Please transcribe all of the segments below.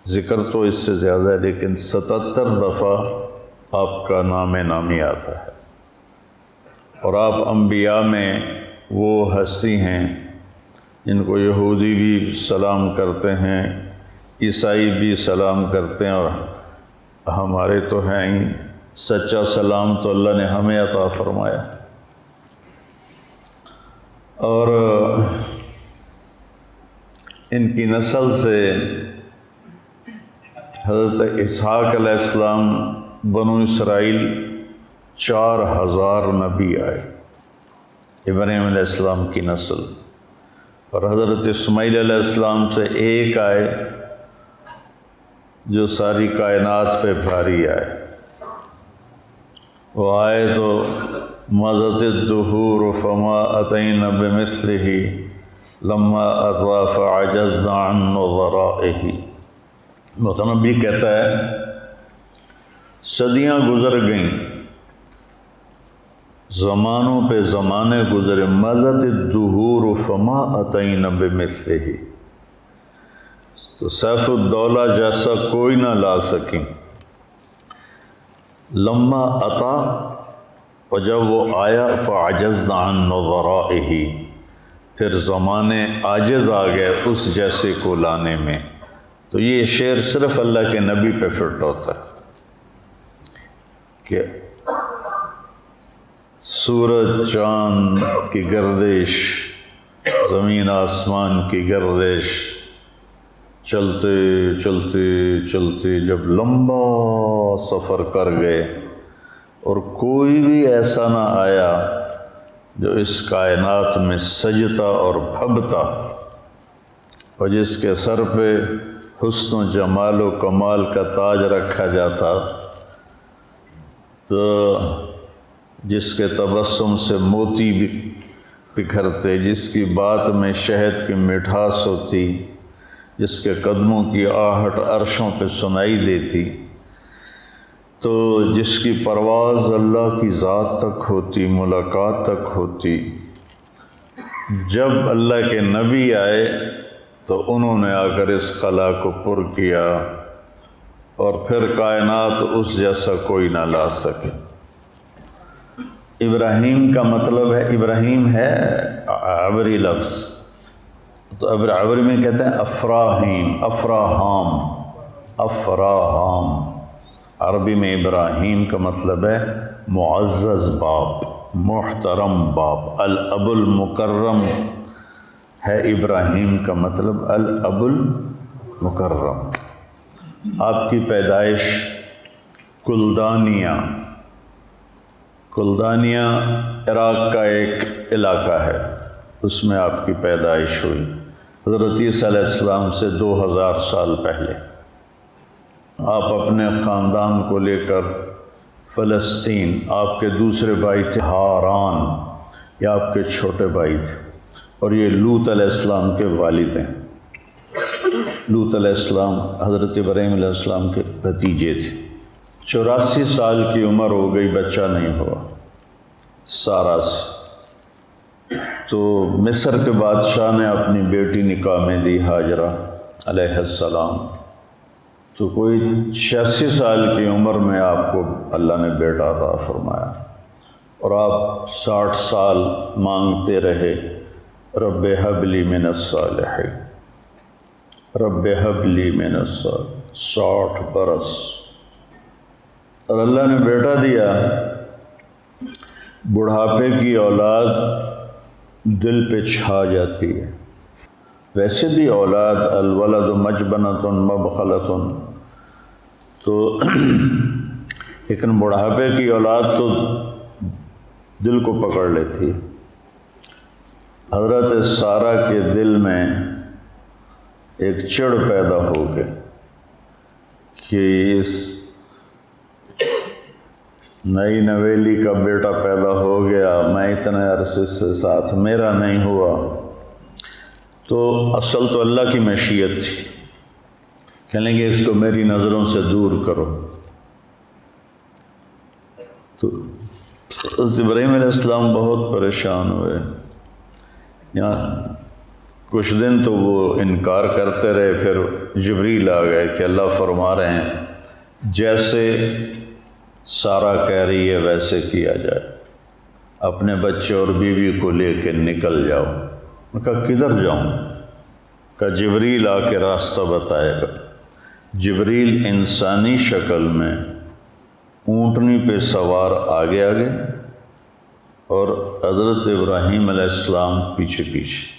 ذکر تو اس سے زیادہ ہے، لیکن 77 دفعہ آپ کا نام نامی آتا ہے، اور آپ انبیاء میں وہ ہستی ہیں جن کو یہودی بھی سلام کرتے ہیں، عیسائی بھی سلام کرتے ہیں، اور ہمارے تو ہیں ہی سچا سلام تو اللہ نے ہمیں عطا فرمایا۔ اور ان کی نسل سے حضرت اسحاق علیہ السلام بنو اسرائیل 4000 نبی آئے ابراہیم علیہ السلام کی نسل، اور حضرت اسماعیل علیہ السلام سے ایک آئے جو ساری کائنات پہ بھاری آئے۔ وہ آئے تو مضت الدہور فما اتینا بمثلہ لما اطوا فعجزنا عن نظرائہ۔ متنبی کہتا ہے صدیاں گزر گئیں، زمانوں پہ زمانے گزرے، مضت الدہور فما اتینا بمثلہ، تو سیف الدولہ جیسا کوئی نہ لا سکیں۔ لما اتا، اور جب وہ آیا فعجزنا عن نظرائہ، پھر زمانے عاجز آ گئے اس جیسے کو لانے میں۔ تو یہ شعر صرف اللہ کے نبی پہ فٹ ہوتا ہے کہ سورج چاند کی گردش، زمین آسمان کی گردش، چلتے چلتے چلتے جب لمبا سفر کر گئے اور کوئی بھی ایسا نہ آیا جو اس کائنات میں سجتا اور بھبتا، اور جس کے سر پہ حسن و جمال و کمال کا تاج رکھا جاتا، تو جس کے تبسم سے موتی بھی بکھرتے، جس کی بات میں شہد کی مٹھاس ہوتی، جس کے قدموں کی آہٹ عرشوں پہ سنائی دیتی، تو جس کی پرواز اللہ کی ذات تک ہوتی، ملاقات تک ہوتی، جب اللہ کے نبی آئے تو انہوں نے آ کر اس خلا کو پر کیا، اور پھر کائنات اس جیسا کوئی نہ لا سکے۔ ابراہیم کا مطلب ہے، ابراہیم ہے عبری لفظ، تو عبری میں کہتے ہیں افراہیم، افراہام، افراہام۔ عربی میں ابراہیم کا مطلب ہے معزز باپ، محترم باپ، الاب المکرم ہے ابراہیم کا مطلب، الاب المکرم۔ آپ کی پیدائش کلدانیہ، کلدانیہ عراق کا ایک علاقہ ہے، اس میں آپ کی پیدائش ہوئی حضرت عیسیٰ علیہ السلام سے 2000 سال پہلے۔ آپ اپنے خاندان کو لے کر فلسطین، آپ کے دوسرے بھائی تھے ہاران، یا آپ کے چھوٹے بھائی تھے، اور یہ لوط علیہ السلام کے والد ہیں۔ لوط علیہ السلام حضرت ابراہیم علیہ السلام کے بھتیجے تھے۔ 84 سال کی عمر ہو گئی، بچہ نہیں ہوا سارا سے، تو مصر کے بادشاہ نے اپنی بیٹی نکاح میں دی، ہاجرہ علیہ السلام۔ تو کوئی 86 سال کی عمر میں آپ کو اللہ نے بیٹا عطا فرمایا، اور آپ 60 سال مانگتے رہے، رب ہب لی من الصالحین، رب ہب لی من الصالحین، 60 برس، اور اللہ نے بیٹا دیا۔ بڑھاپے کی اولاد دل پہ چھا جاتی ہے، ویسے بھی اولاد الولد مجبنۃ مبخلۃ، تو لیکن بڑھاپے کی اولاد تو دل کو پکڑ لیتی ہے۔ حضرت سارہ کے دل میں ایک چڑ پیدا ہو گئی کہ اس نئی نویلی کا بیٹا پیدا ہو گیا، میں اتنے عرصے سے ساتھ میرا نہیں ہوا۔ تو اصل تو اللہ کی مشیت تھی، کہنے لگے اس کو میری نظروں سے دور کرو۔ تو حضرت ابراہیم علیہ السلام بہت پریشان ہوئے، یہاں کچھ دن تو وہ انکار کرتے رہے، پھر جبریل آ گئے کہ اللہ فرما رہے ہیں جیسے سارا کہہ رہی ہے ویسے کیا جائے، اپنے بچے اور بیوی کو لے کے نکل جاؤ۔ میں کہا کدھر جاؤں؟ کہ جبریل آ کے راستہ بتائے گا۔ جبریل انسانی شکل میں اونٹنی پہ سوار آگے آگے اور حضرت ابراہیم علیہ السلام پیچھے پیچھے،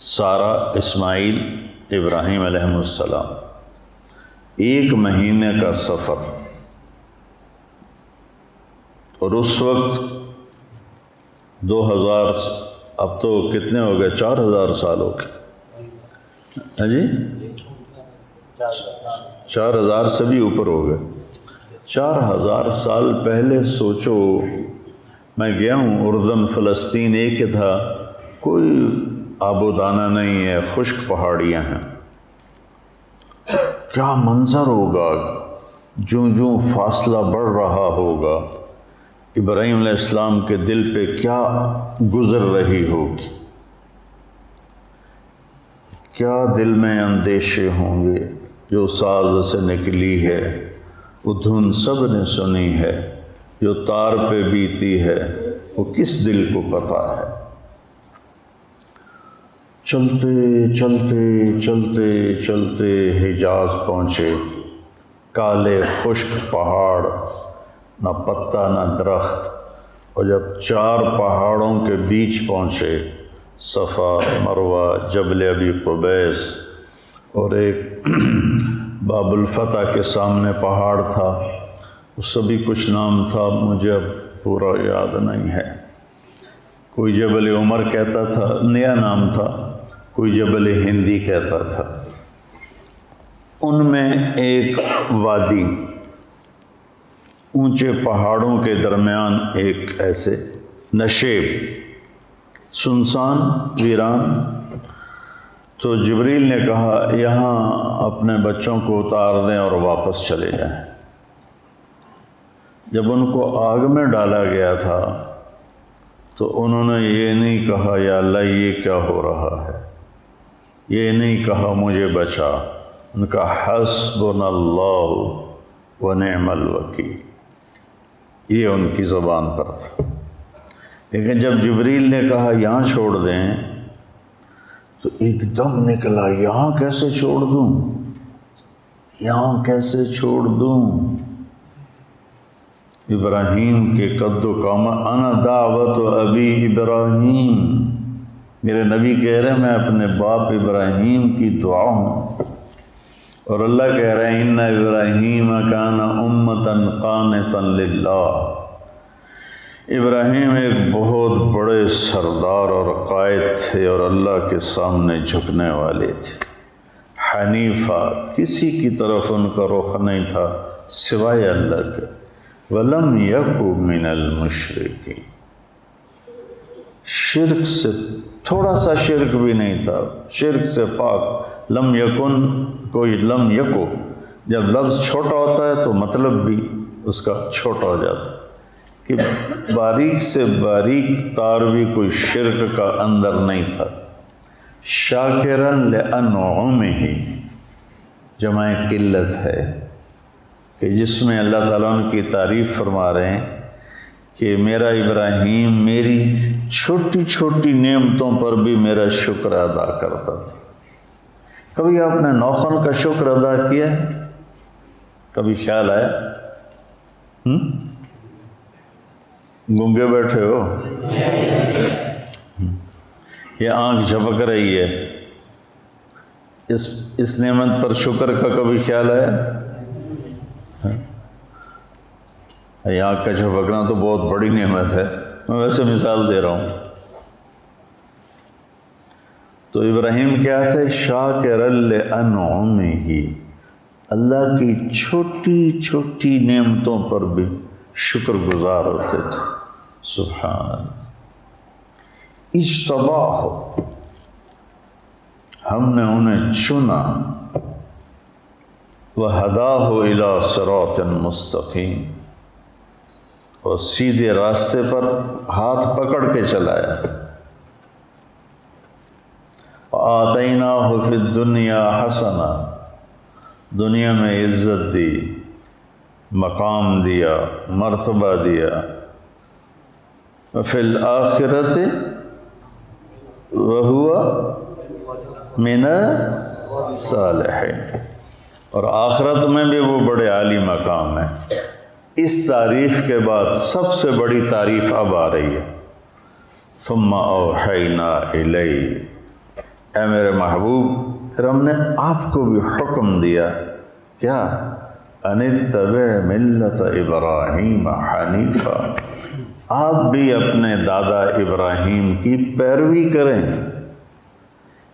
سارا، اسماعیل، ابراہیم علیہ السلام، 1 مہینے کا سفر۔ اور اس وقت 2000، اب تو کتنے ہو گئے، 4000 سال ہو گئے، ہاں جی 4000 سے بھی اوپر ہو گئے۔ 4000 سال پہلے سوچو، میں گیا ہوں اردن، فلسطین ایک ہی تھا، کوئی آب و دانہ نہیں ہے، خشک پہاڑیاں ہیں۔ کیا منظر ہوگا، جوں جوں فاصلہ بڑھ رہا ہوگا، ابراہیم علیہ السلام کے دل پہ کیا گزر رہی ہوگی، کیا دل میں اندیشے ہوں گے۔ جو ساز سے نکلی ہے وہ دھن سب نے سنی ہے، جو تار پہ بیتی ہے وہ کس دل کو پتہ ہے۔ چلتے چلتے چلتے چلتے حجاز پہنچے، کالے خشک پہاڑ، نہ پتا نہ درخت، اور جب 4 پہاڑوں کے بیچ پہنچے، صفا، مروہ، جبل ابی قبیس، اور ایک باب الفتح کے سامنے پہاڑ تھا، اس سے بھی کچھ نام تھا، مجھے اب پورا یاد نہیں ہے۔ کوئی جبل عمر کہتا تھا، نیا نام تھا، کوئی جبل ہندی کہتا تھا۔ ان میں ایک وادی، اونچے پہاڑوں کے درمیان ایک ایسے نشیب، سنسان، ویران۔ تو جبریل نے کہا یہاں اپنے بچوں کو اتار دیں اور واپس چلے جائیں۔ جب ان کو آگ میں ڈالا گیا تھا تو انہوں نے یہ نہیں کہا یا اللہ یہ کیا ہو رہا ہے، یہ نہیں کہا مجھے بچا، ان کا حسبنا اللہ ونعم الوکیل، یہ ان کی زبان پر تھا۔ لیکن جب جبریل نے کہا یہاں چھوڑ دیں تو ایک دم نکلا، یہاں کیسے چھوڑ دوں، یہاں کیسے چھوڑ دوں؟ ابراہیم کے قد و قامت، انا دعوت ابی ابراہیم، میرے نبی کہہ رہے ہیں میں اپنے باپ ابراہیم کی دعا ہوں، اور اللہ کہہ رہے ہیں ان ابراہیم کان امتا قانتا للہ، ابراہیم ایک بہت بڑے سردار اور قائد تھے اور اللہ کے سامنے جھکنے والے تھے۔ حنیفہ، کسی کی طرف ان کا رخ نہیں تھا سوائے اللہ کے۔ وَلَمْ يَكُ مِنَ الْمُشْرِكِينَ، شرک سے تھوڑا سا شرک بھی نہیں تھا، شرک سے پاک۔ لم یکن، کوئی لم یکو، جب لفظ چھوٹا ہوتا ہے تو مطلب بھی اس کا چھوٹا ہو جاتا ہے، کہ باریک سے باریک تار بھی کوئی شرک کا اندر نہیں تھا۔ شاکرن لانعمہ، جمع قلت ہے کہ جس میں اللہ تعالیٰ ان کی تعریف فرما رہے ہیں کہ میرا ابراہیم میری چھوٹی چھوٹی نعمتوں پر بھی میرا شکر ادا کرتا تھا۔ کبھی آپ نے نوخن کا شکر ادا کیا ہے؟ کبھی خیال آیا؟ گونگے بیٹھے ہو؟ یہ آنکھ جھپک رہی ہے، اس نعمت پر شکر کا کبھی خیال آیا؟ یہ آنکھ کا جھپکنا تو بہت بڑی نعمت ہے، میں ویسے مثال دے رہا ہوں۔ تو ابراہیم کیا تھے؟ شاکر لانعمہ، اللہ کی چھوٹی چھوٹی نعمتوں پر بھی شکر گزار ہوتے تھے۔ سبحان، اجتباہ، ہم نے انہیں چنا، وہداہ الی صراط مستقیم، اور سیدھے راستے پر ہاتھ پکڑ کے چلایا۔ وآتیناہ فی الدنیا حسنہ، دنیا میں عزت دی، مقام دیا، مرتبہ دیا، وفی الآخرۃ وہو من الصالحین، اور آخرت میں بھی وہ بڑے عالی مقام ہے۔ اس تعریف کے بعد سب سے بڑی تعریف اب آ رہی ہے، ثم اوحینا الیک، اے میرے محبوب پھر ہم نے آپ کو بھی حکم دیا، کیا؟ ان اتبع ملت ابراہیم حنیفا، آپ بھی اپنے دادا ابراہیم کی پیروی کریں۔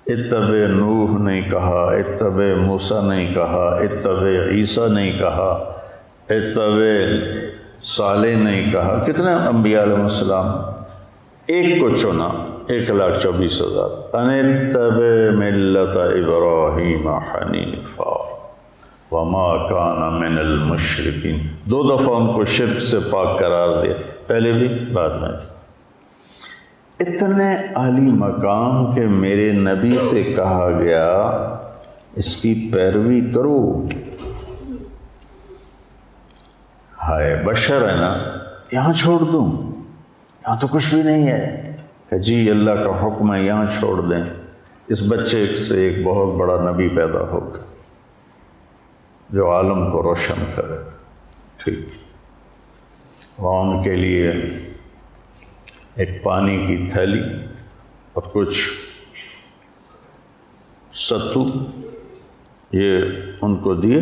اتبع نوح نہیں کہا، اتبع موسیٰ نہیں کہا، اتبع عیسیٰ نہیں کہا، اتبع صالح نہیں کہا۔ کتنے انبیاء علیہ السلام؟ ایک کو چنا، 1,24,000۔ ان اتبع ملت ابراہیم حنیفا وما کان من المشرکین، 2 دفعہ ان کو شرک سے پاک قرار دیا، پہلے بھی بعد میں بھی۔ اتنے عالی مقام کہ میرے نبی سے کہا گیا اس کی پیروی کرو۔ ہائے بشر ہے نا، یہاں چھوڑ دوں، یہاں تو کچھ بھی نہیں ہے، کہ جی اللہ کا حکم ہے یہاں چھوڑ دیں۔ اس بچے سے ایک بہت بڑا نبی پیدا ہوگا جو عالم کو روشن کرے، ٹھیک؟ وہاں ان کے لیے ایک پانی کی تھیلی اور کچھ ستو یہ ان کو دیے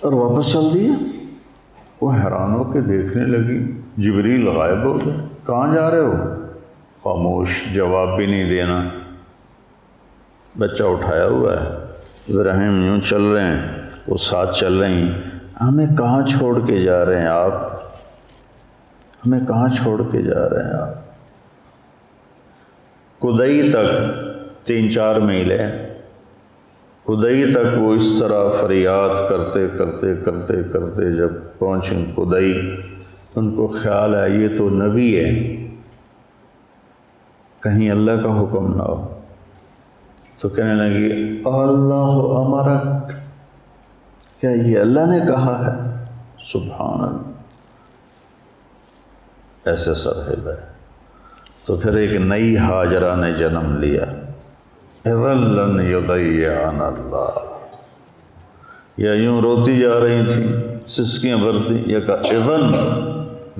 اور واپس چل دیے۔ وہ حیران ہو کے دیکھنے لگی، جبریل غائب ہو گئے، کہاں جا رہے ہو؟ خاموش، جواب بھی نہیں دینا۔ بچہ اٹھایا ہوا ہے، ابراہیم یوں چل رہے ہیں، وہ ساتھ چل رہی ہیں، ہمیں کہاں چھوڑ کے جا رہے ہیں آپ؟ ہمیں کہاں چھوڑ کے جا رہے ہیں آپ؟ کدئی تک 3-4 میل ہے، کدئی تک وہ اس طرح فریاد کرتے کرتے کرتے کرتے جب پہنچیں کدئی، ان کو خیال ہے یہ تو نبی ہے، کہیں اللہ کا حکم نہ ہو، تو کہنے لگی اللہ امرک، کیا یہ اللہ نے کہا ہے؟ سبحان اللہ، ایسے سر ہلا ہے۔ تو پھر ایک نئی ہاجرہ نے جنم لیا، اذن لن یضیعنا اللہ، یا یوں روتی جا رہی تھیں، سسکیاں بھرتی، یا کہا اذن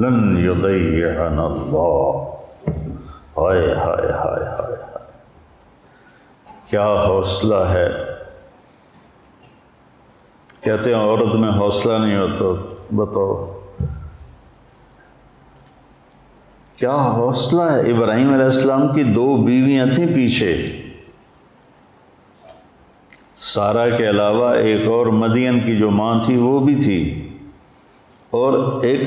لن یضیعنا اللہ۔ ہائے ہائے ہائے ہائے، کیا حوصلہ ہے! کہتے ہیں عورت میں حوصلہ نہیں ہوتا، بتاؤ کیا حوصلہ ہے! ابراہیم علیہ السلام کی 2 بیویاں تھیں پیچھے، سارہ کے علاوہ ایک اور مدین کی جو ماں تھی وہ بھی تھی، اور ایک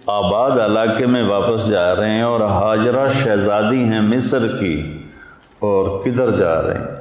آباد علاقے میں واپس جا رہے ہیں، اور ہاجرہ شہزادی ہیں مصر کی، اور کدھر جا رہے ہیں؟